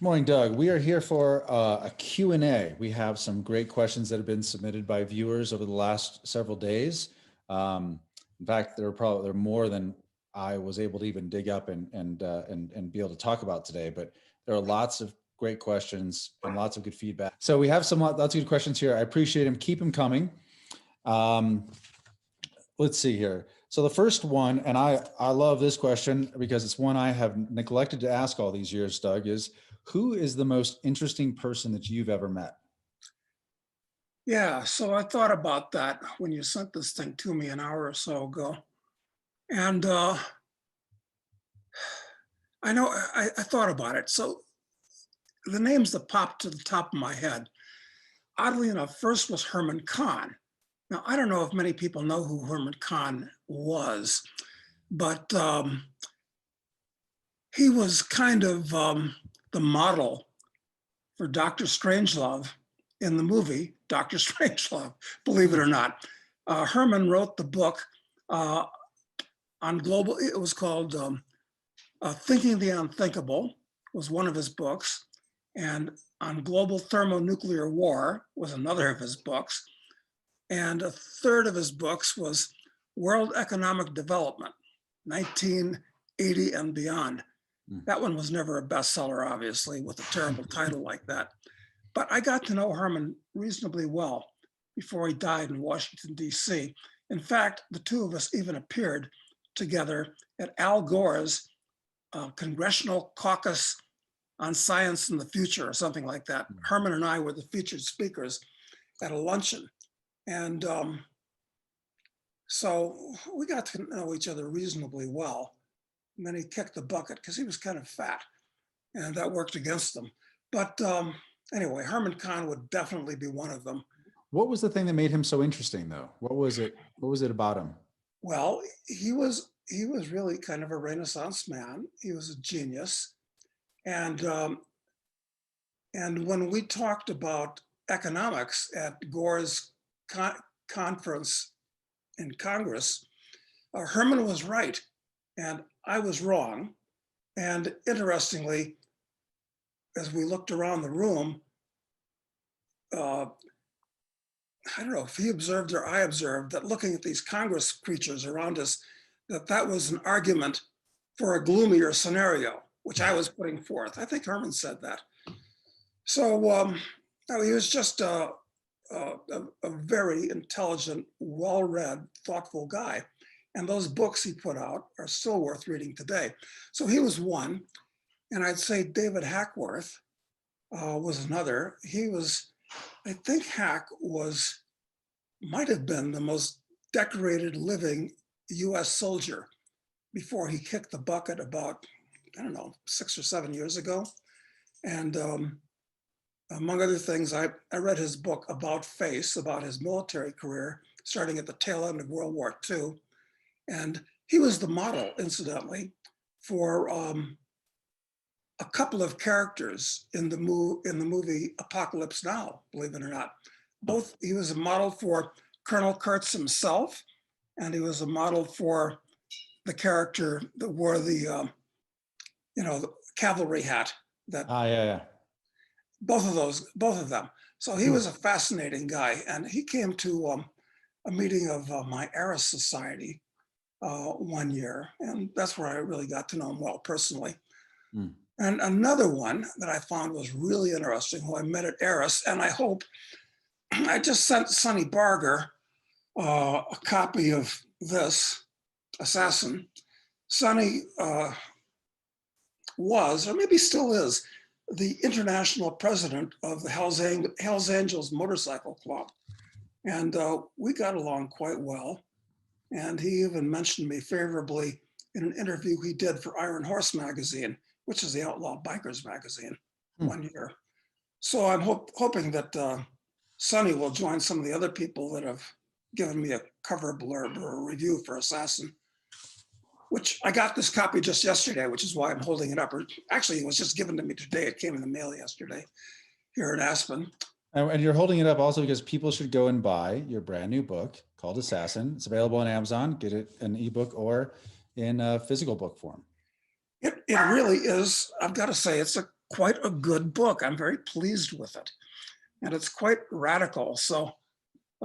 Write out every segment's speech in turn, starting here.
Morning, Doug. We are here for a Q&A. We have some great questions that have been submitted by viewers over the last several days. In fact, there are more than I was able to even dig up and be able to talk about today. But there are lots of great questions and lots of good feedback. So we have lots of good questions here. I appreciate them. Keep them coming. Let's see here. So the first one, and I love this question because it's one I have neglected to ask all these years, Doug, is who is the most interesting person that you've ever met? Yeah, so I thought about that when you sent this thing to me an hour or so ago. And I thought about it. So the names that popped to the top of my head, oddly enough, first was Herman Kahn. Now, I don't know if many people know who Herman Kahn was, but he was kind of the model for Dr. Strangelove in the movie Dr. Strangelove, believe it or not. Herman wrote the book on global, it was called Thinking the Unthinkable, was one of his books, and on global thermonuclear war was another of his books, and a third of his books was World Economic Development, 1980 and beyond. That one was never a bestseller, obviously, with a terrible title like that. But I got to know Herman reasonably well before he died in Washington, D.C. In fact, the two of us even appeared together at Al Gore's Congressional Caucus on Science in the Future, or something like that. Herman and I were the featured speakers at a luncheon. And so we got to know each other reasonably well. And then he kicked the bucket because he was kind of fat, and that worked against him. But anyway, Herman Kahn would definitely be one of them. What was the thing that made him so interesting, though? What was it about him? Well, he was really kind of a Renaissance man. He was a genius, and when we talked about economics at Gore's conference in Congress, Herman was right, and I was wrong. And interestingly, as we looked around the room, I don't know if he observed or I observed that looking at these Congress creatures around us, that was an argument for a gloomier scenario, which I was putting forth. I think Herman said that. So he was just a very intelligent, well-read, thoughtful guy. And those books he put out are still worth reading today. So he was one. And I'd say David Hackworth was another. I think Hack might have been the most decorated living US soldier before he kicked the bucket about, I don't know, 6 or 7 years ago. And among other things, I read his book About Face, about his military career, starting at the tail end of World War II. And he was the model, incidentally, for a couple of characters in the movie Apocalypse Now, believe it or not. He was a model for Colonel Kurtz himself, and he was a model for the character that wore the cavalry hat. Yeah. Both of them. So he was a fascinating guy, and he came to a meeting of my Eris Society one year, and that's where I really got to know him well personally. And another one that I found was really interesting, who I met at Eris, and I just sent Sonny Barger a copy of this, Assassin. Sonny was, or maybe still is, the international president of the Hells Angels Motorcycle Club. And we got along quite well. And he even mentioned me favorably in an interview he did for Iron Horse magazine, which is the outlaw bikers magazine, one year. So I'm hoping that Sonny will join some of the other people that have given me a cover blurb or a review for Assassin, which I got this copy just yesterday, which is why I'm holding it up. Or actually, it was just given to me today. It came in the mail yesterday here in Aspen. And you're holding it up also because people should go and buy your brand new book called Assassin. It's available on Amazon. Get it in ebook or in physical book form. It really is. I've got to say, it's a quite a good book. I'm very pleased with it. And it's quite radical. So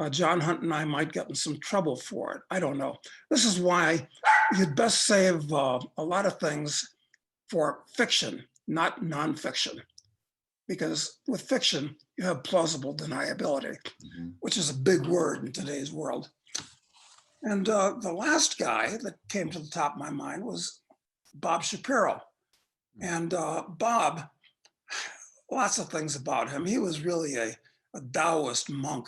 John Hunt and I might get in some trouble for it. I don't know. This is why you'd best save a lot of things for fiction, not nonfiction. Because with fiction, you have plausible deniability, which is a big word in today's world. And the last guy that came to the top of my mind was Bob Shapiro. And Bob, lots of things about him. He was really a Taoist monk,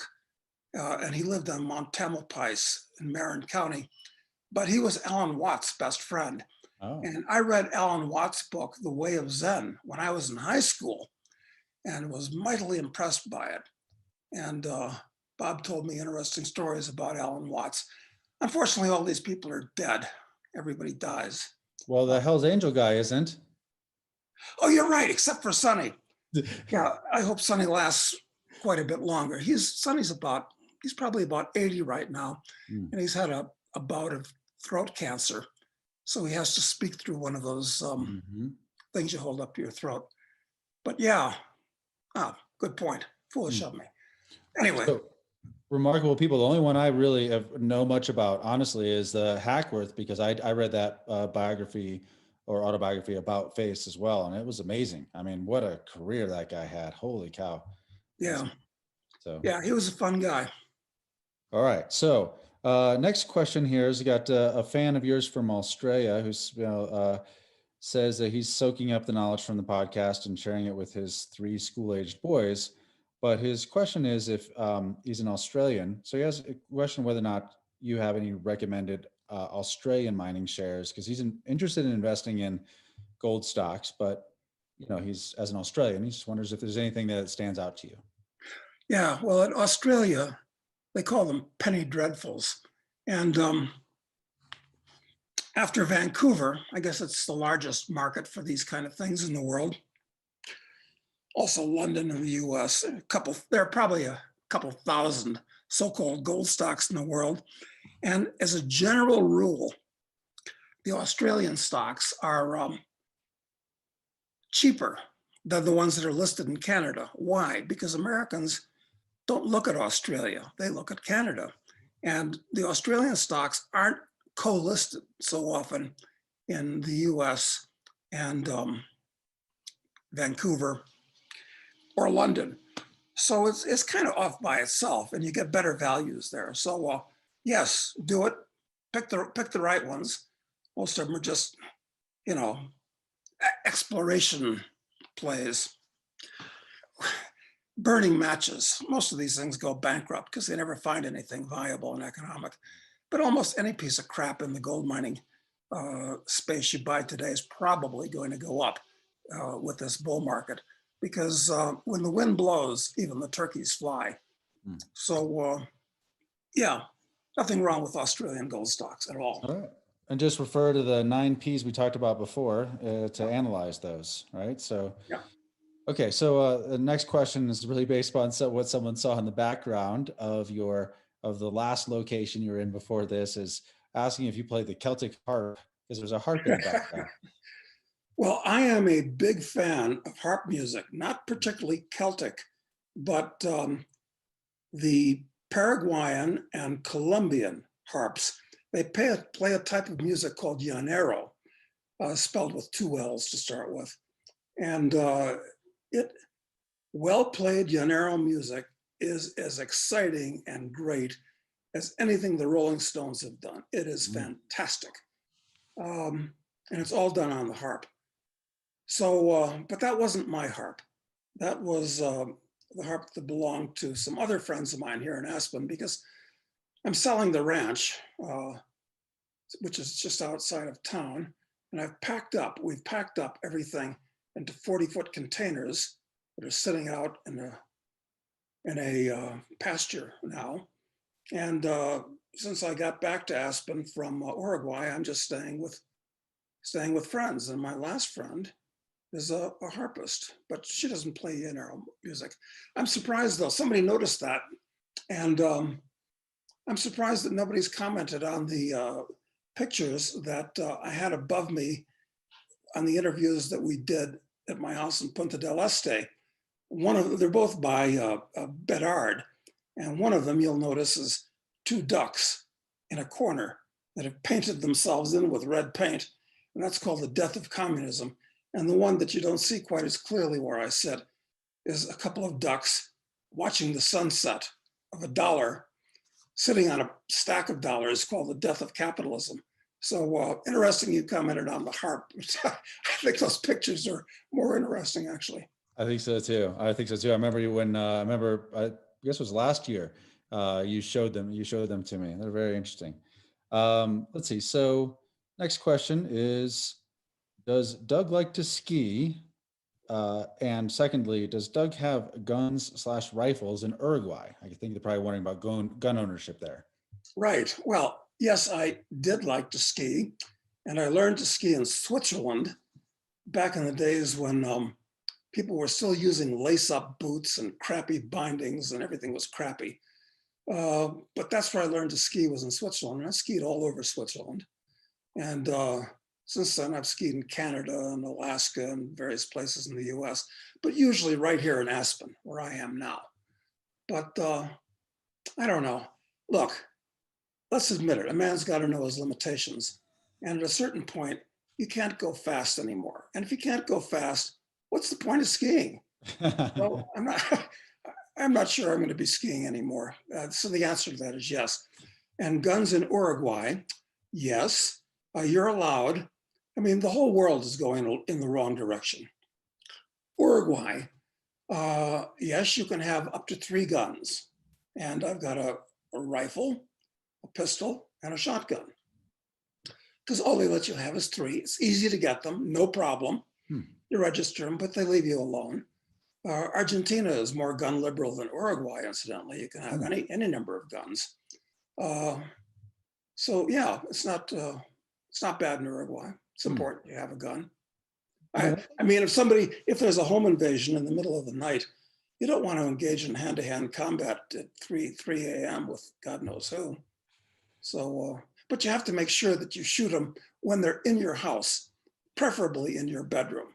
and he lived on Mount Tamalpais in Marin County. But he was Alan Watts' best friend. Oh. And I read Alan Watts' book, The Way of Zen, when I was in high school, and was mightily impressed by it. And Bob told me interesting stories about Alan Watts. Unfortunately, all these people are dead. Everybody dies. Well, the Hell's Angel guy isn't. Oh, you're right, except for Sonny. Yeah, I hope Sonny lasts quite a bit longer. He's probably about 80 right now, and he's had a bout of throat cancer. So he has to speak through one of those things you hold up to your throat. But yeah, good point. Foolish of me. Anyway. So, remarkable people. The only one I really know much about, honestly, is the Hackworth, because I read that biography or autobiography about Face as well, and it was amazing. I mean, what a career that guy had. Holy cow. Yeah. So yeah, he was a fun guy. All right. So next question here is, you got a fan of yours from Australia who's says that he's soaking up the knowledge from the podcast and sharing it with his 3 school-aged boys. But his question is, if he's an Australian, so he has a question whether or not you have any recommended Australian mining shares, because he's interested in investing in gold stocks, but he's, as an Australian, he just wonders if there's anything that stands out to you. Yeah, well, in Australia, they call them penny dreadfuls. And after Vancouver, I guess it's the largest market for these kind of things in the world. Also London and the US, there are probably a couple thousand so-called gold stocks in the world. And as a general rule, the Australian stocks are cheaper than the ones that are listed in Canada. Why? Because Americans don't look at Australia, they look at Canada. And the Australian stocks aren't co-listed so often in the US and Vancouver or London. So it's kind of off by itself, and you get better values there. So yes, do it. Pick the right ones. Most of them are just, exploration plays. Burning matches. Most of these things go bankrupt because they never find anything viable and economic. But almost any piece of crap in the gold mining space you buy today is probably going to go up with this bull market, because when the wind blows, even the turkeys fly. So yeah, nothing wrong with Australian gold stocks at all. All right. And just refer to the 9 Ps we talked about before to analyze those, right? So, yeah. Okay, so the next question is really based on what someone saw in the background of the last location you were in before this, is asking if you play the Celtic harp, because there's a harp in the background. Well, I am a big fan of harp music, not particularly Celtic, but the Paraguayan and Colombian harps. They play a type of music called llanero, spelled with 2 L's to start with. And well-played llanero music is as exciting and great as anything the Rolling Stones have done. It is fantastic. And it's all done on the harp. So, but that wasn't my harp. That was the harp that belonged to some other friends of mine here in Aspen, because I'm selling the ranch, which is just outside of town. And we've packed up everything into 40-foot containers that are sitting out in a pasture now. And since I got back to Aspen from Uruguay, I'm just staying with friends. And my last friend is a harpist, but she doesn't play llanero music. I'm surprised though, somebody noticed that. And I'm surprised that nobody's commented on the pictures that I had above me on the interviews that we did at my house in Punta del Este. They're both by Bedard, and one of them you'll notice is two ducks in a corner that have painted themselves in with red paint, and that's called the death of communism. And the one that you don't see quite as clearly where I sit is a couple of ducks watching the sunset of a dollar sitting on a stack of dollars called the death of capitalism. So interesting you commented on the harp. I think those pictures are more interesting, actually. I think so too. I think so too. I remember you when I guess it was last year. You showed them. You showed them to me. They're very interesting. Let's see. So next question is: does Doug like to ski? And secondly, does Doug have guns/rifles in Uruguay? I think they're probably wondering about gun ownership there. Right. Well, yes, I did like to ski, and I learned to ski in Switzerland back in the days when people were still using lace-up boots and crappy bindings, and everything was crappy. But that's where I learned to ski, was in Switzerland. And I skied all over Switzerland. And since then, I've skied in Canada and Alaska and various places in the US, but usually right here in Aspen, where I am now. But I don't know. Look, let's admit it, a man's got to know his limitations. And at a certain point, you can't go fast anymore. And if you can't go fast, what's the point of skiing? Well, I'm not sure I'm going to be skiing anymore. So the answer to that is yes. And guns in Uruguay, yes, you're allowed. I mean, the whole world is going in the wrong direction. Uruguay, yes, you can have up to 3 guns. And I've got a rifle, a pistol, and a shotgun. Because all they let you have is 3. It's easy to get them, no problem. You register them, but they leave you alone. Argentina is more gun liberal than Uruguay, incidentally. You can have any number of guns. So yeah, it's not bad in Uruguay. It's important you have a gun. I mean, if there's a home invasion in the middle of the night, you don't want to engage in hand-to-hand combat at 3 a.m. with God knows who. So, but you have to make sure that you shoot them when they're in your house, preferably in your bedroom.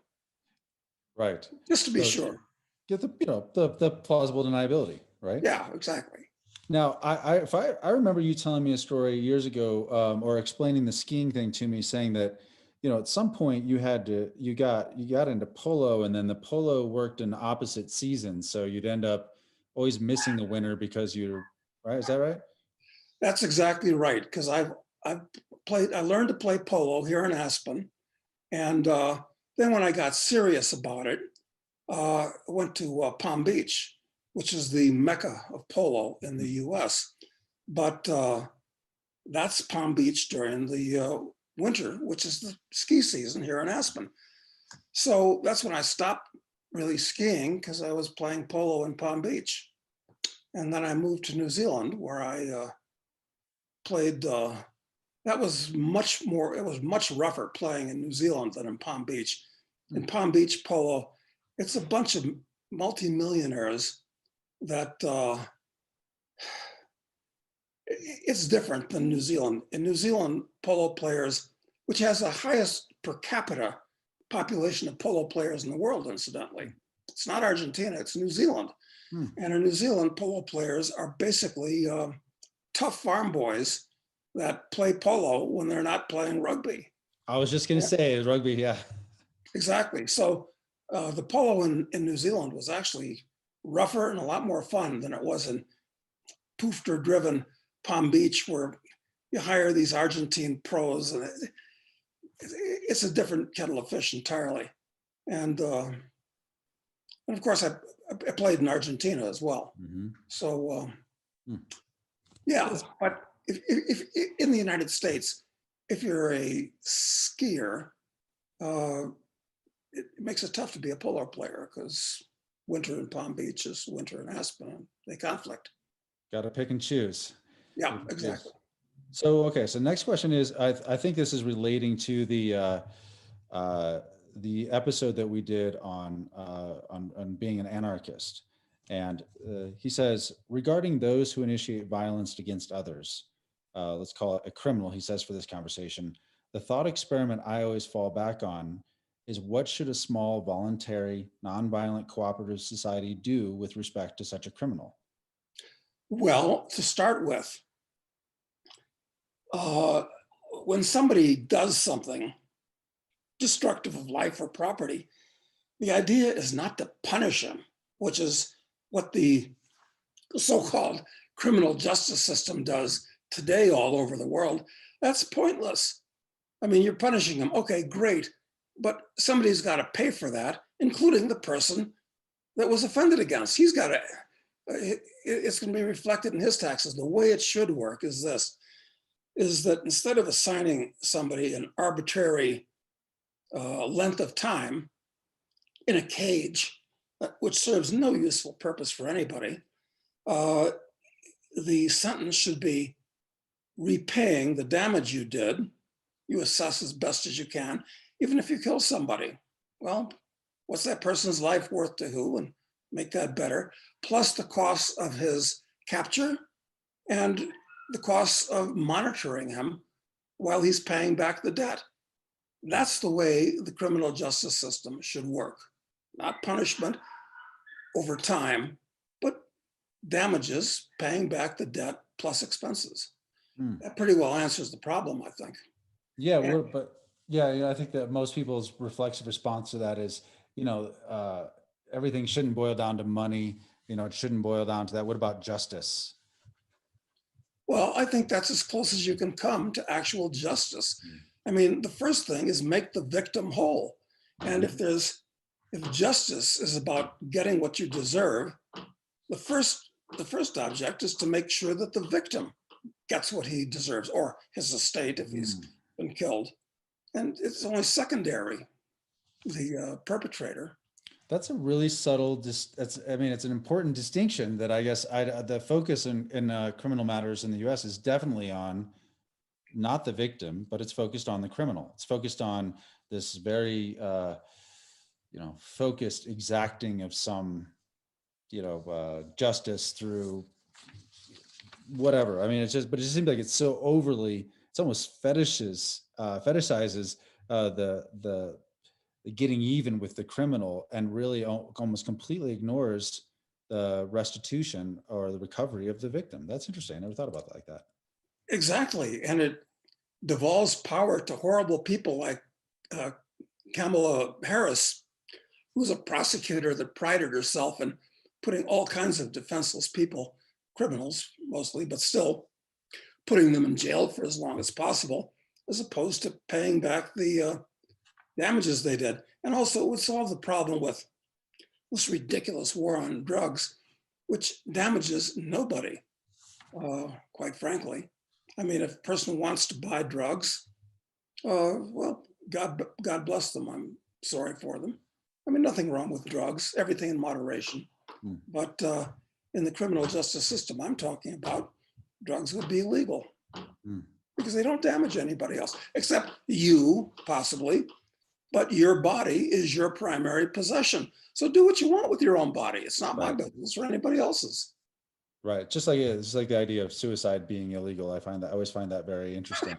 Right. Just to be sure. Get the plausible deniability, right? Yeah, exactly. Now, I remember you telling me a story years ago, or explaining the skiing thing to me, saying that, at some point you got into polo, and then the polo worked in opposite seasons, so you'd end up always missing the winter because right? Is that right? That's exactly right. Because I learned to play polo here in Aspen, and then when I got serious about it, I went to Palm Beach, which is the mecca of polo in the US. But that's Palm Beach during the winter, which is the ski season here in Aspen. So that's when I stopped really skiing, because I was playing polo in Palm Beach. And then I moved to New Zealand, where I played, it was much rougher playing in New Zealand than in Palm Beach. In Palm Beach polo, it's a bunch of multimillionaires that it's different than New Zealand. In New Zealand, polo players, which has the highest per capita population of polo players in the world, incidentally. It's not Argentina, it's New Zealand. And in New Zealand, polo players are basically tough farm boys that play polo when they're not playing rugby. I was just going to say rugby, yeah. Exactly. So the polo in New Zealand was actually rougher and a lot more fun than it was in poofter-driven Palm Beach, where you hire these Argentine pros, and it's a different kettle of fish entirely. And of course, I played in Argentina as well. So yeah, but if in the United States, if you're a skier, it makes it tough to be a polo player, because winter in Palm Beach is winter in Aspen. They conflict. Got to pick and choose. Yeah, exactly. So, okay. So next question is, I think this is relating to the episode that we did on being an anarchist. And he says, regarding those who initiate violence against others, let's call it a criminal, he says, for this conversation, the thought experiment I always fall back on is what should a small, voluntary, nonviolent, cooperative society do with respect to such a criminal? Well, to start with, uh, when somebody does something destructive of life or property, the idea is not to punish him, which is what the so-called criminal justice system does today all over the world. That's pointless. I mean, you're punishing him. Okay, great. But somebody's got to pay for that, including the person that was offended against. He's got to, it's going to be reflected in his taxes. The way it should work is this, is that instead of assigning somebody an arbitrary length of time in a cage, which serves no useful purpose for anybody, the sentence should be repaying the damage you did. You assess as best as you can, even if you kill somebody. Well, what's that person's life worth to who, and make that better, plus the cost of his capture and the cost of monitoring him while he's paying back the debt. That's the way the criminal justice system should work. Not punishment over time, but damages, paying back the debt plus expenses. Hmm. That pretty well answers the problem, I think. Yeah, And yeah, I think that most people's reflexive response to that is, everything shouldn't boil down to money. It shouldn't boil down to that. What about justice? well, I think that's as close as you can come to actual justice. Mm. I mean, the first thing is make the victim whole. And if justice is about getting what you deserve, the first object is to make sure that the victim gets what he deserves, or his estate if he's Mm. been killed. And it's only secondary, the perpetrator. That's a really subtle. It's an important distinction that I guess the focus in criminal matters in the U.S. is definitely on not the victim, but it's focused on the criminal. It's focused on this very, focused exacting of some, justice through whatever. I mean, but it just seems like it's so overly. It's almost fetishizes the getting even with the criminal, and really almost completely ignores the restitution or the recovery of the victim. That's interesting. I never thought about it like that. Exactly. And it devolves power to horrible people like uh, Kamala Harris, who's a prosecutor that prided herself in putting all kinds of defenseless people, criminals mostly, but still putting them in jail for as long as possible, as opposed to paying back the damages they did. And also it would solve the problem with this ridiculous war on drugs, which damages nobody, quite frankly. I mean, if a person wants to buy drugs, well, God bless them. I'm sorry for them. I mean, nothing wrong with drugs, everything in moderation. Hmm. But in the criminal justice system I'm talking about, drugs would be illegal Hmm. because they don't damage anybody else, except you, possibly. But your body is your primary possession. So do what you want with your own body. It's not my Right. business or anybody else's. Right. Just like the idea of suicide being illegal. I always find that very interesting.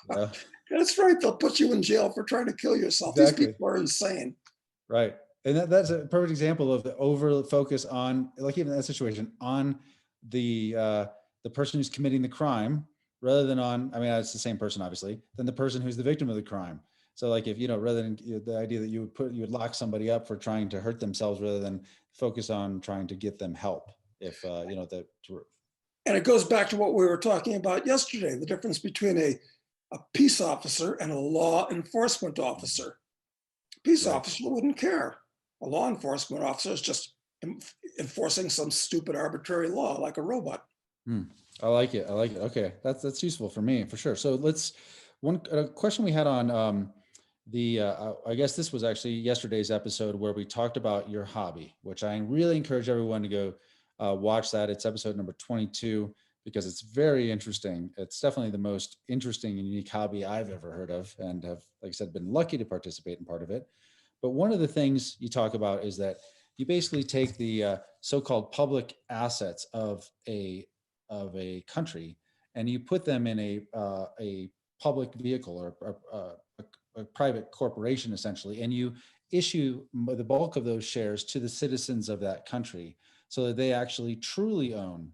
Yeah, That's right. They'll put you in jail for trying to kill yourself. These exactly. people are insane. Right. And that's a perfect example of the over focus on, like even that situation, on the person who's committing the crime rather than on, I mean, it's the same person obviously, than the person who's the victim of the crime. So like if, rather than the idea that you would lock somebody up for trying to hurt themselves rather than focus on trying to get them help. If, And it goes back to what we were talking about yesterday, the difference between a peace officer and a law enforcement officer. A peace right. officer wouldn't care. A law enforcement officer is just enforcing some stupid arbitrary law like a robot. Hmm. I like it. I like it. Okay, that's useful for me for sure. So let's one question we had on I guess this was actually yesterday's episode where we talked about your hobby, which I really encourage everyone to go watch that. It's episode number 22 because it's very interesting. It's definitely the most interesting and unique hobby I've ever heard of, and have, like I said, been lucky to participate in part of it. But one of the things you talk about is that you basically take the so-called public assets of a country and you put them in a public vehicle or a private corporation essentially, and you issue the bulk of those shares to the citizens of that country so that they actually truly own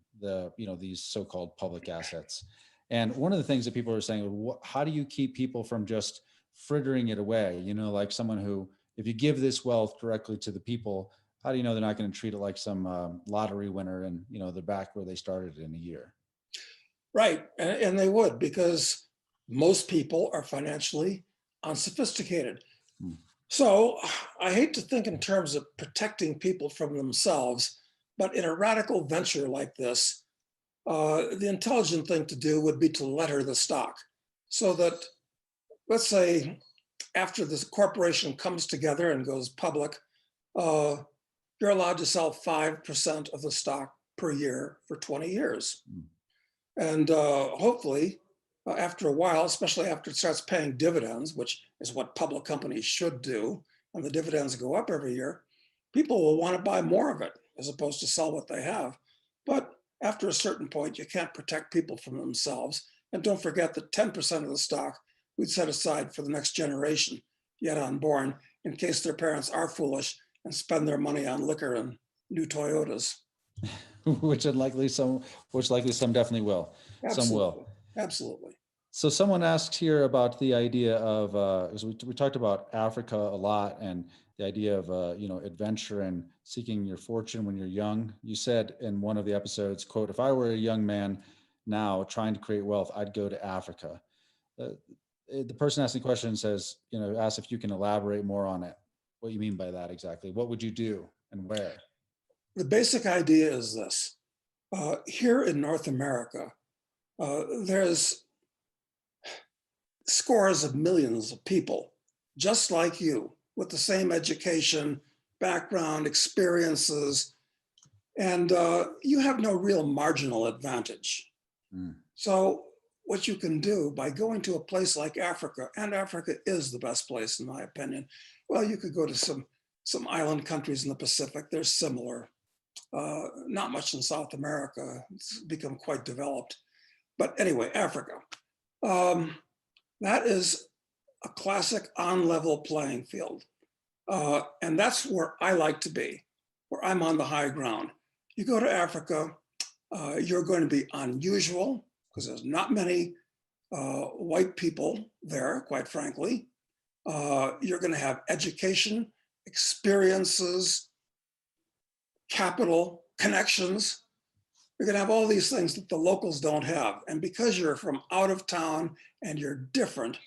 these so-called public assets. And one of the things that people are saying, how do you keep people from just frittering it away? Like someone who, if you give this wealth directly to the people, how do you know they're not going to treat it like some lottery winner and, they're back where they started in a year? Right, and they would, because most people are financially unsophisticated. Hmm. So I hate to think in terms of protecting people from themselves, but in a radical venture like this, the intelligent thing to do would be to letter the stock so that, let's say, after this corporation comes together and goes public, you're allowed to sell 5% of the stock per year for 20 years. Hmm. And hopefully, after a while, especially after it starts paying dividends, which is what public companies should do, and the dividends go up every year, people will want to buy more of it as opposed to sell what they have. But after a certain point, you can't protect people from themselves. And don't forget that 10% of the stock we'd set aside for the next generation yet unborn in case their parents are foolish and spend their money on liquor and new Toyotas. which likely some definitely will. Some Absolutely. will. Absolutely. So someone asked here about the idea of, because we talked about Africa a lot, and the idea of, adventure and seeking your fortune when you're young. You said in one of the episodes, quote, "If I were a young man now trying to create wealth, I'd go to Africa." The person asking the question says, asks if you can elaborate more on it. What you mean by that exactly? What would you do and where? The basic idea is this. Here in North America, there's scores of millions of people just like you with the same education, background, experiences, and you have no real marginal advantage. Mm. So what you can do by going to a place like Africa, and Africa is the best place in my opinion. Well, you could go to some island countries in the Pacific. They're similar. Not much in South America. It's become quite developed. But anyway, Africa. That is a classic on-level playing field. And that's where I like to be, where I'm on the high ground. You go to Africa, you're going to be unusual because there's not many white people there, quite frankly. You're going to have education, experiences, capital, connections. You're going to have all these things that the locals don't have. And because you're from out of town and you're different,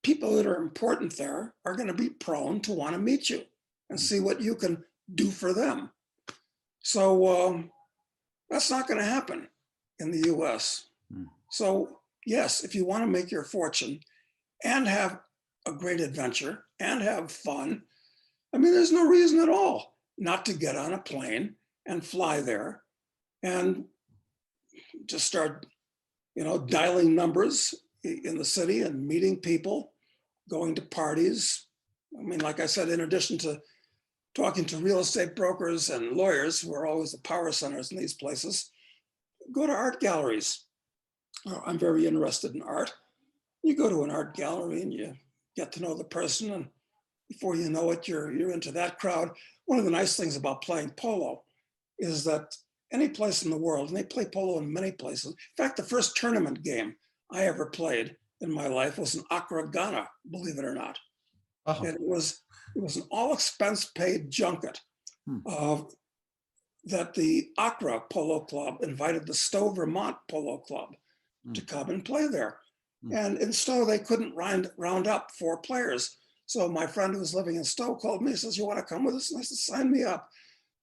people that are important there are going to be prone to want to meet you and see what you can do for them. So that's not going to happen in the US. So yes, if you want to make your fortune and have a great adventure and have fun, I mean, there's no reason at all not to get on a plane and fly there and just start, dialing numbers in the city and meeting people, going to parties. I mean, like I said, in addition to talking to real estate brokers and lawyers who are always the power centers in these places, go to art galleries. I'm very interested in art. You go to an art gallery and you get to know the person, and before you know it, you're into that crowd. One of the nice things about playing polo is that any place in the world, and they play polo in many places. In fact, the first tournament game I ever played in my life was in Accra, Ghana, believe it or not. Oh. And it was an all expense paid junket that the Accra Polo Club invited the Stowe, Vermont Polo Club to come and play there. And in Stowe, they couldn't round up 4 players. So my friend who was living in Stowe called me and says, "You want to come with us?" And I said, "Sign me up."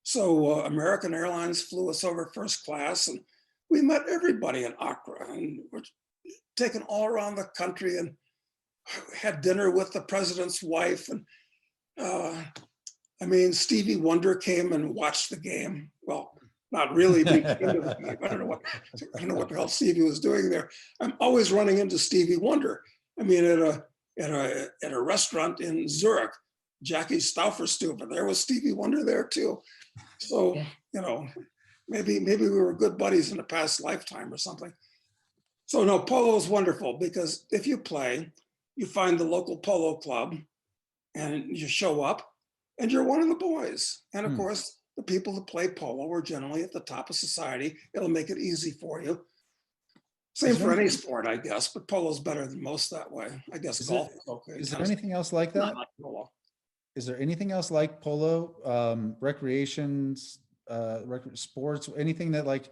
So American Airlines flew us over first class, and we met everybody in Accra, and we're taken all around the country and had dinner with the president's wife. And I mean, Stevie Wonder came and watched the game. Well, not really, but he came to the game. I don't know what the hell Stevie was doing there. I'm always running into Stevie Wonder. I mean, at a restaurant in Zurich, Jackie Staufferstube, there was Stevie Wonder there too. So, maybe we were good buddies in a past lifetime or something. So no, polo is wonderful because if you play, you find the local polo club and you show up and you're one of the boys. And of Hmm. course, the people that play polo are generally at the top of society. It'll make it easy for you. Same Is there for any anything, sport, I guess, but polo's better than most that way. I guess is there, golf is okay. is there Tennis, anything else like not that? like polo. Is there anything else like polo, recreations, sports, anything that like,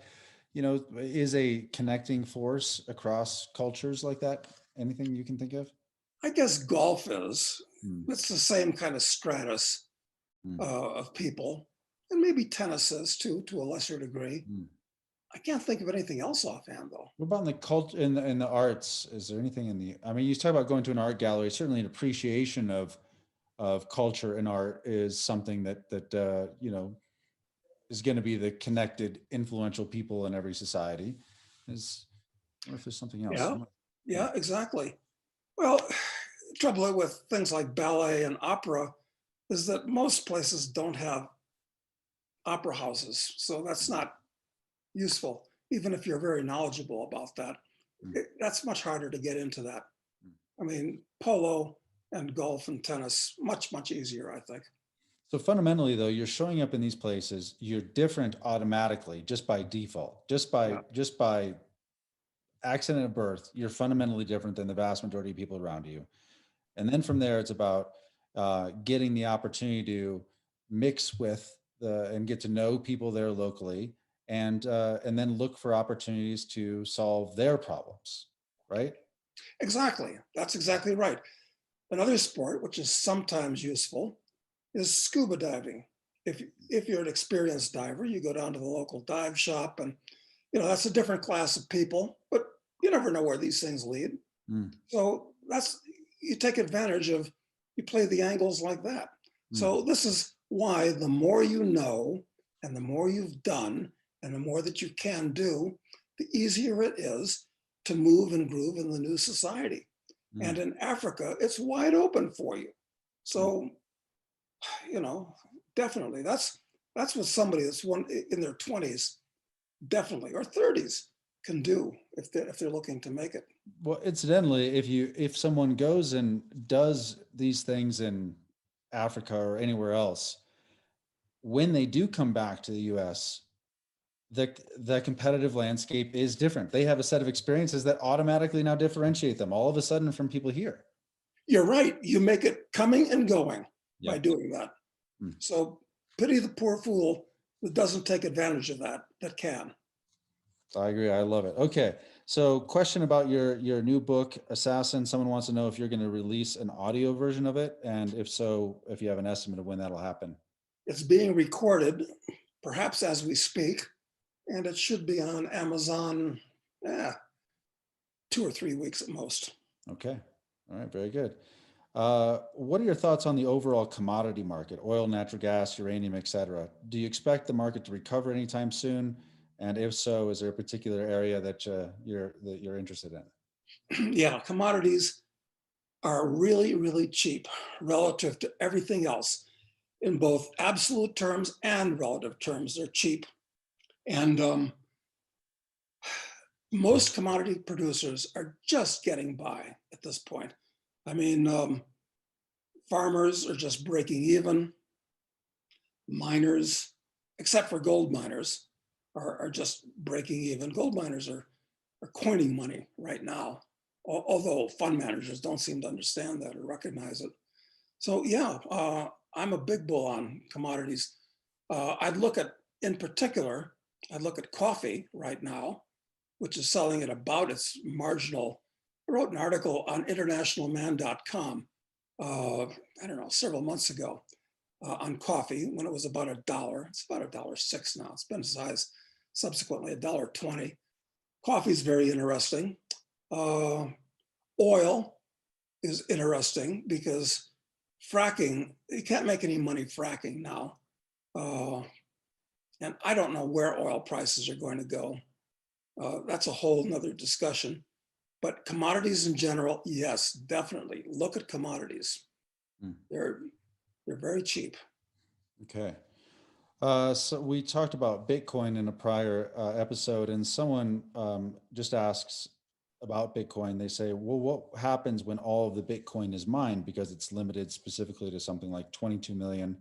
is a connecting force across cultures like that? Anything you can think of? I guess golf is. Hmm, It's the same kind of stratus hmm, of people, and maybe tennis is too, to a lesser degree. hmm. I can't think of anything else offhand though. What about in the culture, in the arts? Is there anything in the, I mean, you talk about going to an art gallery, certainly an appreciation of culture and art is something that is going to be the connected, influential people in every society. Is, I wonder if there's something else. Yeah, Hmm. yeah, exactly. Well, the trouble with things like ballet and opera is that most places don't have opera houses, so that's not useful. Even if you're very knowledgeable about that, Hmm. that's much harder to get into that. Hmm. I mean, polo and golf and tennis, much, much easier, I think. So fundamentally, though, you're showing up in these places, you're different automatically, just by default, Yeah, just by accident of birth. You're fundamentally different than the vast majority of people around you. And then from there, it's about getting the opportunity to mix with and get to know people there locally, and then look for opportunities to solve their problems, right? exactly. That's exactly right. Another sport, which is sometimes useful, is scuba diving. If you're an experienced diver, you go down to the local dive shop, and that's a different class of people. But you never know where these things lead. Mm, So that's you take advantage of you play the angles like that. mm, So this is why the more you know and the more you've done and the more that you can do, the easier it is to move and groove in the new society. And mm, in Africa, it's wide open for you. mm. So, you know, definitely that's what somebody that's one in their 20s, definitely, or 30s can do if they're looking to make it. Well, incidentally, if someone goes and does these things in Africa or anywhere else, when they do come back to the US, the competitive landscape is different. They have a set of experiences that automatically now differentiate them all of a sudden from people here. You're right. You make it coming and going by Yeah. doing that. Mm. So pity the poor fool that doesn't take advantage of that can. I agree. I love it. Okay. So question about your new book, Assassin. Someone wants to know if you're going to release an audio version of it, and if so, if you have an estimate of when that'll happen. It's being recorded, perhaps as we speak, and it should be on Amazon 2 or 3 weeks at most. Okay. All right. Very good. What are your thoughts on the overall commodity market, oil, natural gas, uranium, et cetera? Do you expect the market to recover anytime soon? And if so, is there a particular area that you're interested in? Yeah, commodities are really, really cheap relative to everything else in both absolute terms and relative terms. They're cheap. And most commodity producers are just getting by at this point. I mean, farmers are just breaking even. Miners, except for gold miners, are just breaking even. Gold miners are coining money right now, although fund managers don't seem to understand that or recognize it. So yeah, I'm a big bull on commodities. In particular, I'd look at coffee right now, which is selling at about its marginal. I wrote an article on internationalman.com, I don't know, several months ago on coffee when it was about $1. It's about $1.06 now. It's been as high as subsequently $1.20. Coffee is very interesting. Oil is interesting because fracking, you can't make any money fracking now. And I don't know where oil prices are going to go. That's a whole nother discussion. But commodities in general, yes, definitely. Look at commodities. Hmm. They're very cheap. Okay. So we talked about Bitcoin in a prior episode, and someone just asks, about Bitcoin, they say, well, what happens when all of the Bitcoin is mined because it's limited specifically to something like 22 million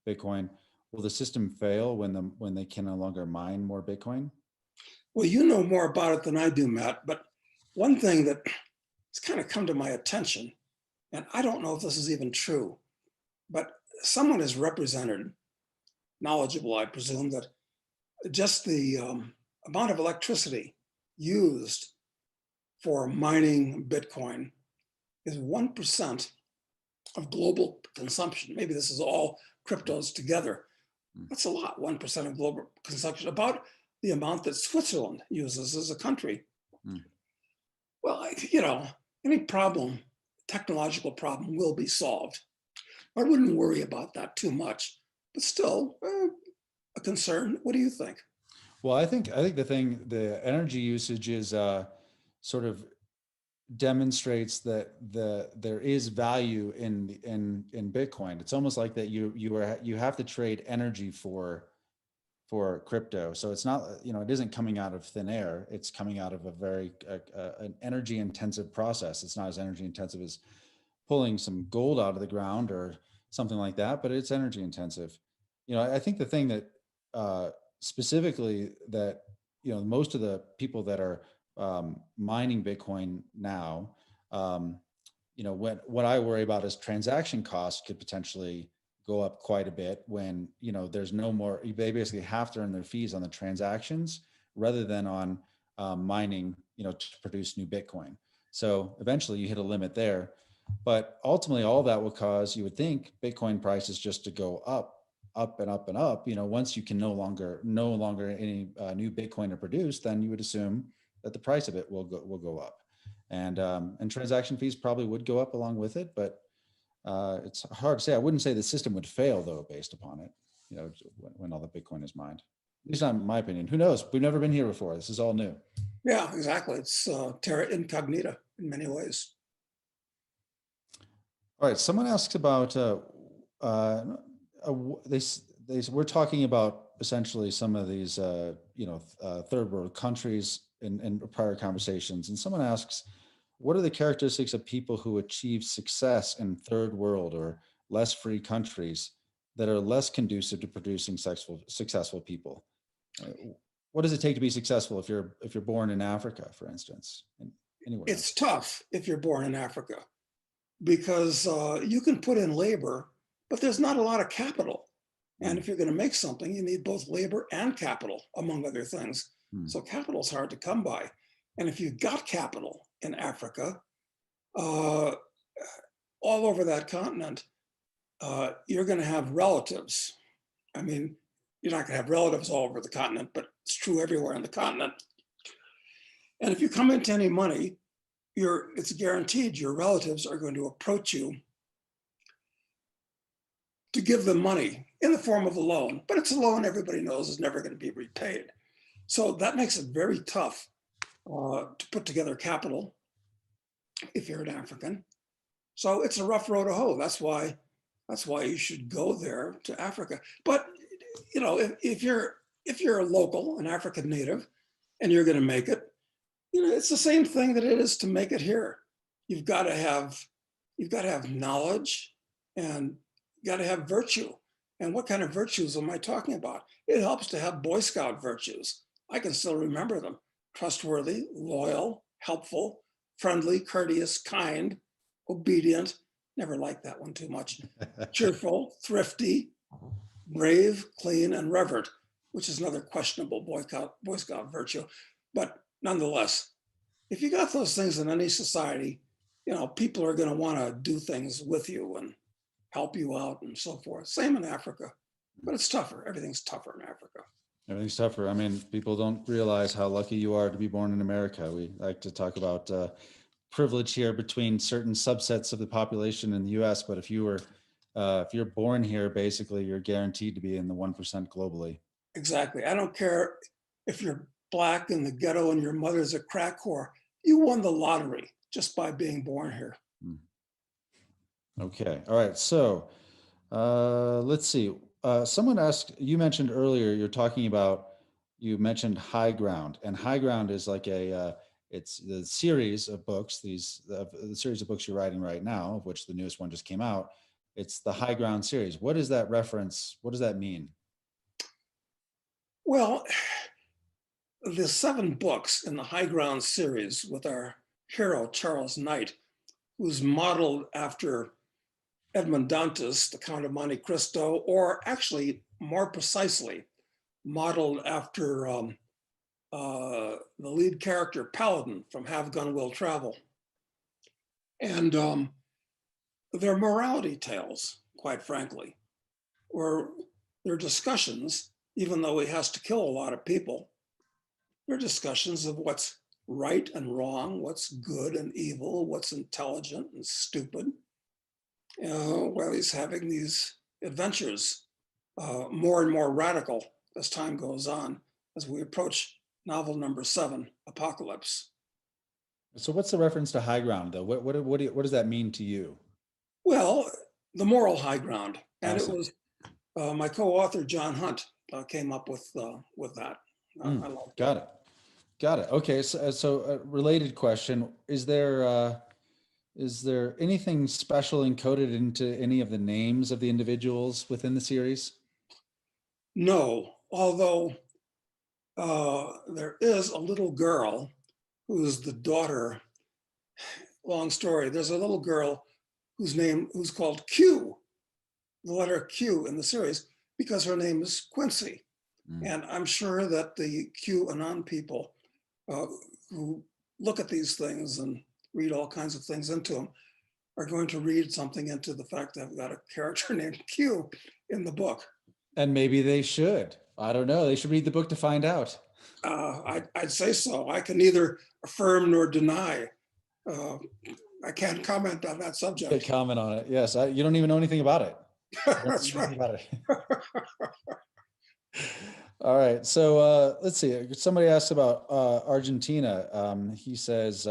Bitcoin? Will the system fail when they can no longer mine more Bitcoin? Well, you know more about it than I do, Matt, but one thing that has kind of come to my attention, and I don't know if this is even true, but someone has represented, knowledgeable, I presume, that just the amount of electricity used for mining Bitcoin is 1% of global consumption. Maybe this is all cryptos together. That's a lot, 1% of global consumption, about the amount that Switzerland uses as a country. Mm. Well, any problem, technological problem will be solved. I wouldn't worry about that too much, but still a concern. What do you think? Well, I think the energy usage is sort of demonstrates that there is value in Bitcoin. It's almost like that you have to trade energy for crypto. So it's not, it isn't coming out of thin air. It's coming out of a very an energy intensive process. It's not as energy intensive as pulling some gold out of the ground or something like that, but it's energy intensive. I think the thing that specifically that most of the people that are mining Bitcoin now, what I worry about is transaction costs could potentially go up quite a bit when there's no more. They basically have to earn their fees on the transactions rather than on mining, to produce new Bitcoin. So eventually you hit a limit there, but ultimately all that will cause, you would think, Bitcoin prices just to go up and up and up. Once you can no longer any new Bitcoin are produced, then you would assume that the price of it will go up, and transaction fees probably would go up along with it. But it's hard to say. I wouldn't say the system would fail though, based upon it. When all the Bitcoin is mined. At least not in my opinion. Who knows? We've never been here before. This is all new. Yeah, exactly. It's terra incognita in many ways. All right. Someone asks about uh, we're talking about essentially some of these third world countries in prior conversations, and someone asks, what are the characteristics of people who achieve success in third world or less free countries that are less conducive to producing successful people? What does it take to be successful if you're born in Africa, for instance, anywhere It's else? tough if you're born in Africa because you can put in labor, but there's not a lot of capital. And Mm, if you're going to make something, you need both labor and capital, among other things. mm, So capital is hard to come by. And if you've got capital in Africa, uh, all over that continent, you're going to have relatives. I mean, you're not going to have relatives all over the continent, but it's true everywhere on the continent. And if you come into any money, it's guaranteed your relatives are going to approach you to give them money in the form of a loan, but it's a loan everybody knows is never going to be repaid. So that makes it very tough to put together capital if you're an African. So it's a rough road to hoe. That's why you should go there to Africa. But if you're a local, an African native, and you're going to make it, it's the same thing that it is to make it here. You've got to have knowledge, and you got to have virtue. And what kind of virtues am I talking about? It helps to have Boy Scout virtues. I can still remember them: trustworthy, loyal, helpful, friendly, courteous, kind, obedient. Never liked that one too much. Cheerful, thrifty, brave, clean, and reverent, which is another questionable Boy Scout virtue. But nonetheless, if you got those things in any society, people are going to want to do things with you and help you out and so forth. Same in Africa, but it's tougher. Everything's tougher in Africa. Everything's tougher. I mean, people don't realize how lucky you are to be born in America. We like to talk about privilege here between certain subsets of the population in the U.S., but if you're born here, basically you're guaranteed to be in the 1% globally. Exactly. I don't care if you're black in the ghetto and your mother's a crack whore. You won the lottery just by being born here. Hmm. Okay. All right. So let's see. Someone asked, you mentioned earlier, you mentioned high ground, and high ground is like It's the series of books, the series of books you're writing right now, of which the newest one just came out. It's the High Ground series. What is that reference? What does that mean? Well, the 7 books in the High Ground series with our hero, Charles Knight, who's modeled after Edmond Dantes, the Count of Monte Cristo, or actually more precisely, modeled after the lead character, Paladin, from Have Gun Will Travel. And they're morality tales, quite frankly, where they're discussions, even though he has to kill a lot of people, they're discussions of what's right and wrong, what's good and evil, what's intelligent and stupid, while he's having these adventures, more and more radical as time goes on, as we approach novel number 7, Apocalypse. So what's the reference to high ground though? What does that mean to you? Well, the moral high ground. And it Awesome. was my co-author, John Hunt, came up with that. I love Got it. Got it. Okay. So a related question, is there anything special encoded into any of the names of the individuals within the series? No, although there is a little girl who's the daughter. Long story. There's a little girl who's called Q, the letter Q in the series, because her name is Quincy. And I'm sure that the QAnon people who look at these things and read all kinds of things into them are going to read something into the fact that I've got a character named Q in the book. And maybe they should. I don't know. They should read the book to find out. I'd say so. I can neither affirm nor deny. I can't comment on that subject. Can't comment on it. Yes, you don't even know anything about it. That's right. About it. All right. So let's see. Somebody asked about Argentina. He says,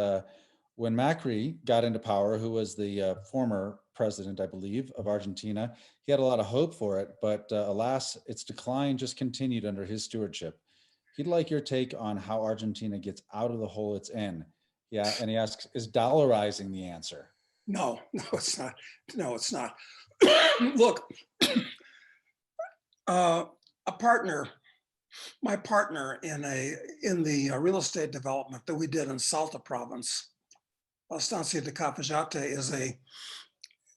when Macri got into power, who was the former president, I believe, of Argentina, he had a lot of hope for it, but alas, its decline just continued under his stewardship. He'd like your take on how Argentina gets out of the hole it's in. Yeah, and he asks, is dollarizing the answer? No, it's not. No, it's not. Look, my partner in the real estate development that we did in Salta province, Estancia de Cafajate,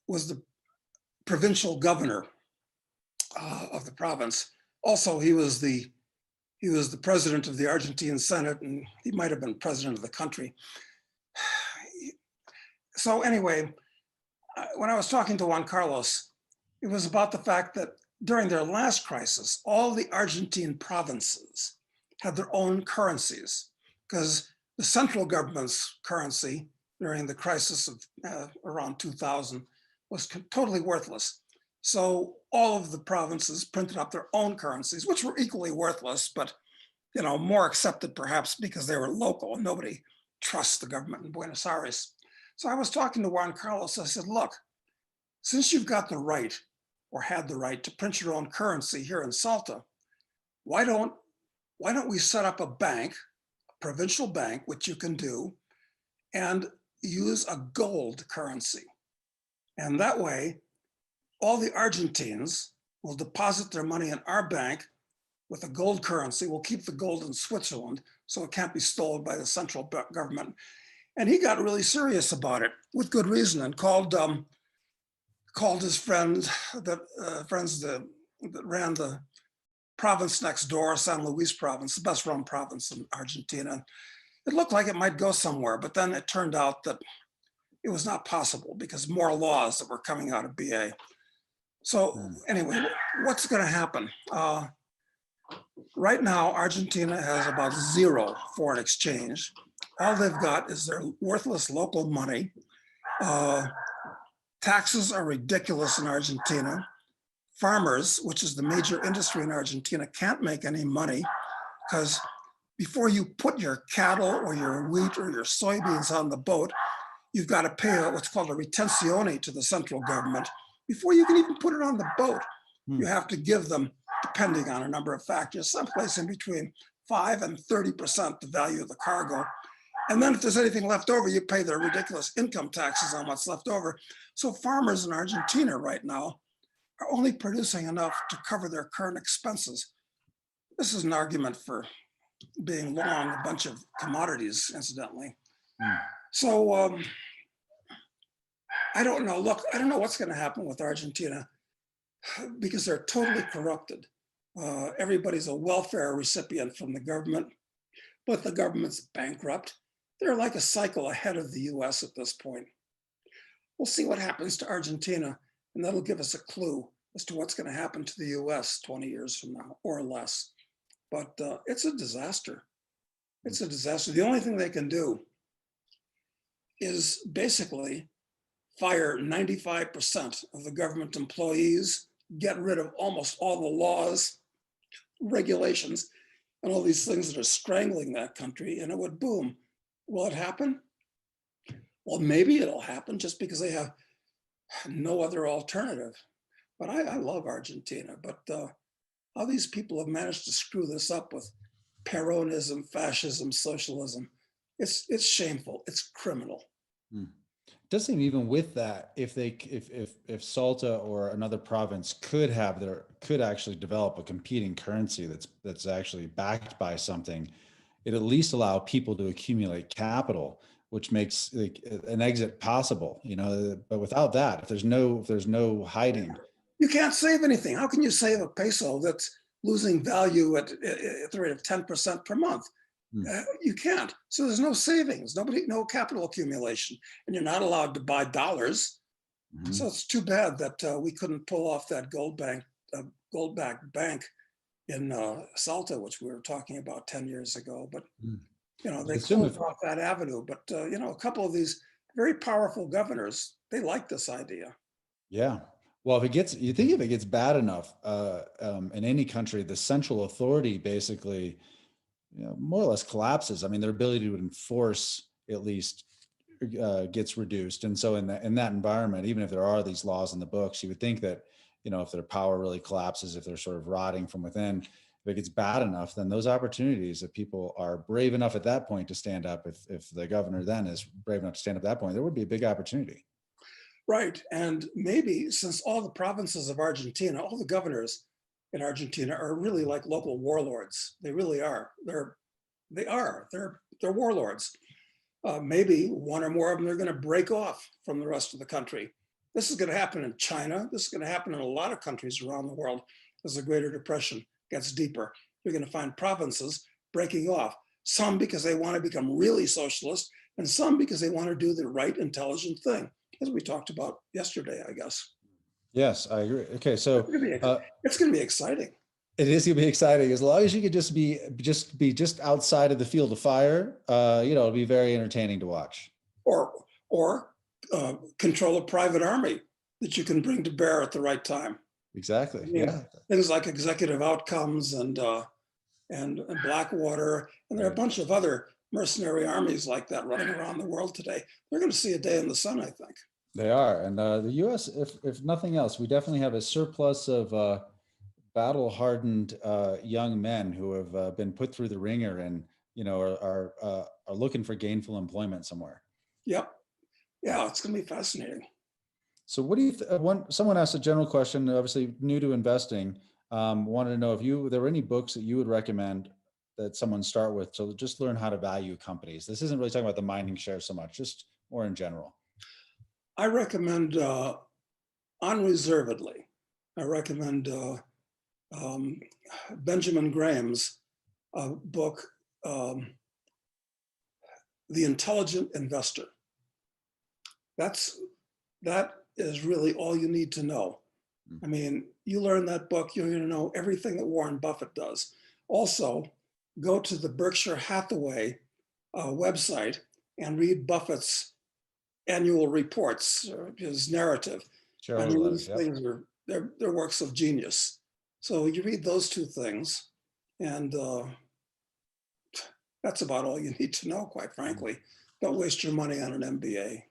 was the provincial governor of the province. Also, he was the president of the Argentine Senate, and he might have been president of the country. So anyway, when I was talking to Juan Carlos, it was about the fact that during their last crisis, all the Argentine provinces had their own currencies, because the central government's currency during the crisis of around 2000 was totally worthless. So all of the provinces printed up their own currencies, which were equally worthless, but more accepted perhaps because they were local and nobody trusts the government in Buenos Aires. So I was talking to Juan Carlos. I said, look, since you've got the right, or had the right, to print your own currency here in Salta, why don't we set up a bank, a provincial bank, which you can do, and use a gold currency. And that way, all the Argentines will deposit their money in our bank with a gold currency. We'll keep the gold in Switzerland, so it can't be stolen by the central government. And he got really serious about it, with good reason, and called his friends that ran the province next door, San Luis province, the best run province in Argentina. It looked like it might go somewhere, but then it turned out that it was not possible because more laws that were coming out of BA. So anyway, what's going to happen? Right now, Argentina has about zero foreign exchange. All they've got is their worthless local money. Taxes are ridiculous in Argentina. Farmers, which is the major industry in Argentina, can't make any money because before you put your cattle or your wheat or your soybeans on the boat, you've got to pay what's called a retenzione to the central government. Before you can even put it on the boat, you have to give them, depending on a number of factors, someplace in between 5 and 30% the value of the cargo. And then if there's anything left over, you pay their ridiculous income taxes on what's left over. So farmers in Argentina right now are only producing enough to cover their current expenses. This is an argument for being long a bunch of commodities, incidentally. So I don't know. Look, I don't know what's going to happen with Argentina because they're totally corrupted. Everybody's a welfare recipient from the government, but the government's bankrupt. They're like a cycle ahead of the US at this point. We'll see what happens to Argentina, and that'll give us a clue as to what's going to happen to the US 20 years from now or less. But it's a disaster. It's a disaster. The only thing they can do is basically fire 95% of the government employees, get rid of almost all the laws, regulations, and all these things that are strangling that country, and it would boom. Will it happen? Well, maybe it'll happen just because they have no other alternative. But I love Argentina, but how these people have managed to screw this up with Peronism, fascism, socialism, it's shameful, it's criminal. Does seem even with that, if Salta or another province could actually develop a competing currency that's actually backed by something, it at least allow people to accumulate capital, which makes like an exit possible, you know. But without that, if there's no hiding, you can't save anything. How can you save a peso that's losing value at the rate of 10% per month? You can't. So there's no savings, no capital accumulation, and you're not allowed to buy dollars. So it's too bad that we couldn't pull off that gold-backed bank in Salta, which we were talking about 10 years ago. But you know, they closed off that avenue. But you know, a couple of these very powerful governors, they like this idea. Yeah. Well, if it gets bad enough in any country, the central authority basically, you know, more or less collapses. I mean, their ability to enforce at least gets reduced. And so in that environment, even if there are these laws in the books, you would think that, you know, if their power really collapses, if they're sort of rotting from within, if it gets bad enough, then those opportunities, if people are brave enough at that point to stand up, if the governor then is brave enough to stand up at that point, there would be a big opportunity. Right. And maybe since all the provinces of Argentina, all the governors in Argentina are really like local warlords. They really are. They're warlords. Maybe one or more of them are going to break off from the rest of the country. This is going to happen in China. This is going to happen in a lot of countries around the world as the Greater Depression gets deeper. You're going to find provinces breaking off, some because they want to become really socialist, and some because they want to do the right, intelligent thing, as we talked about yesterday, I guess. Yes, I agree. Okay, so it's going to be exciting. It is going to be exciting as long as you could just be outside of the field of fire. You know, it'll be very entertaining to watch. Or control a private army that you can bring to bear at the right time. Exactly. Yeah. Things like executive outcomes and Blackwater, and there are a bunch of other mercenary armies like that running around the world today. They're going to see a day in the sun, I think. They are, and the U.S., if nothing else, we definitely have a surplus of battle-hardened young men who have been put through the ringer and, you know, are looking for gainful employment somewhere. Yep. Yeah, it's going to be fascinating. So what do you someone asked a general question, obviously new to investing, wanted to know if there were any books that you would recommend that someone start with to just learn how to value companies. This isn't really talking about the mining shares so much, just more in general. I recommend unreservedly, I recommend Benjamin Graham's book, The Intelligent Investor. That is really all you need to know. I mean, you learn that book, you're going to know everything that Warren Buffett does. Also, go to the Berkshire Hathaway website and read Buffett's annual reports, his narrative. I mean, these things are they're works of genius. So you read those two things, and that's about all you need to know, quite frankly. Don't waste your money on an MBA.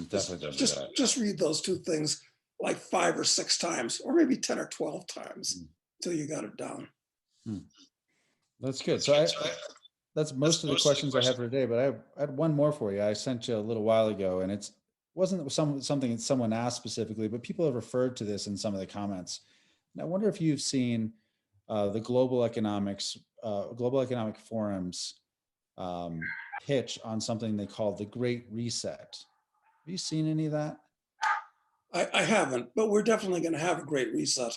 Just read those two things like 5 or 6 times, or maybe 10 or 12 times until you got it down. That's good. So that's most of the questions I have for today, but I had one more for you. I sent you a little while ago, and wasn't something that someone asked specifically, but people have referred to this in some of the comments. And I wonder if you've seen the Global Economic Forum's pitch on something they call the Great Reset. Have you seen any of that? I haven't, but we're definitely going to have a great reset.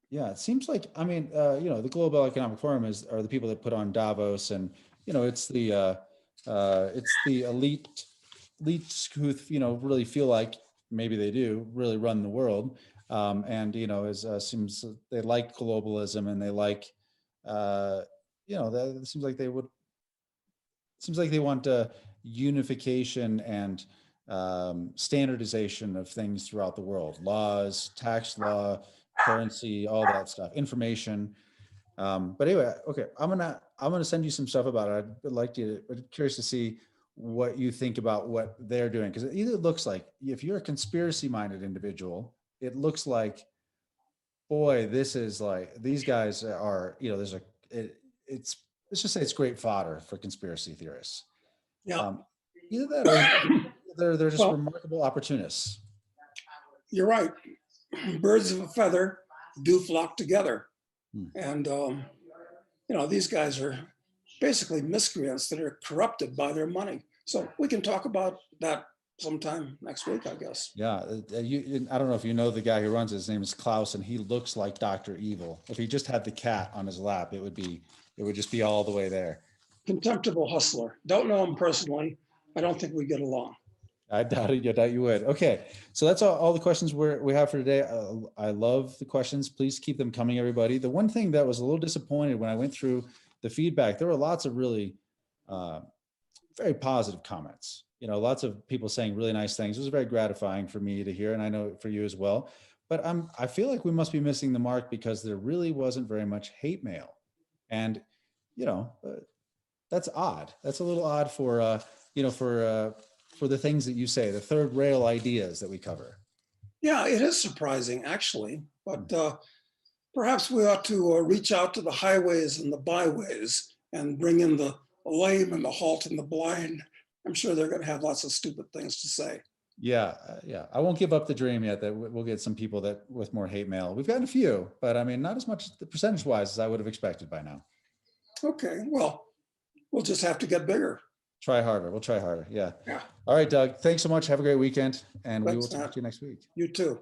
Yeah, it seems like, I mean, the Global Economic Forum are the people that put on Davos, and it's the elites who really feel like maybe they do really run the world, and as seems they like globalism, and they like, that it seems like they want unification and standardization of things throughout the world, laws, tax law, currency, all that stuff, information. But anyway, okay, I'm gonna send you some stuff about it. I'm curious to see what you think about what they're doing, because it either looks like, if you're a conspiracy-minded individual, it looks like, boy, this is like, these guys are, it's let's just say it's great fodder for conspiracy theorists. Yeah. Either that, or they're just Well, remarkable opportunists. you're right. Birds of a feather do flock together. Hmm. And, these guys are basically miscreants that are corrupted by their money. So we can talk about that sometime next week, I guess. Yeah, I don't know if you know the guy who runs it. His name is Klaus, and he looks like Dr. Evil. If he just had the cat on his lap, it would just be all the way there. Contemptible hustler. Don't know him personally. I don't think we get along. I doubt it. I doubt you would. Okay, so that's all the questions we have for today. I love the questions. Please keep them coming, everybody. The one thing that was a little disappointed when I went through the feedback, there were lots of really very positive comments. Lots of people saying really nice things. It was very gratifying for me to hear, and I know for you as well. But I feel like we must be missing the mark, because there really wasn't very much hate mail, and that's odd. That's a little odd for for the things that you say, the third rail ideas that we cover. Yeah, it is surprising, actually. But perhaps we ought to reach out to the highways and the byways and bring in the lame and the halt and the blind. I'm sure they're going to have lots of stupid things to say. Yeah, yeah. I won't give up the dream yet that we'll get some people that with more hate mail. We've gotten a few, but I mean, not as much percentage-wise as I would have expected by now. Okay, well, we'll just have to get bigger. Try harder. We'll try harder. Yeah. Yeah. All right, Doug. Thanks so much. Have a great weekend, and we will Thanks, talk Matt. to you next week. You too.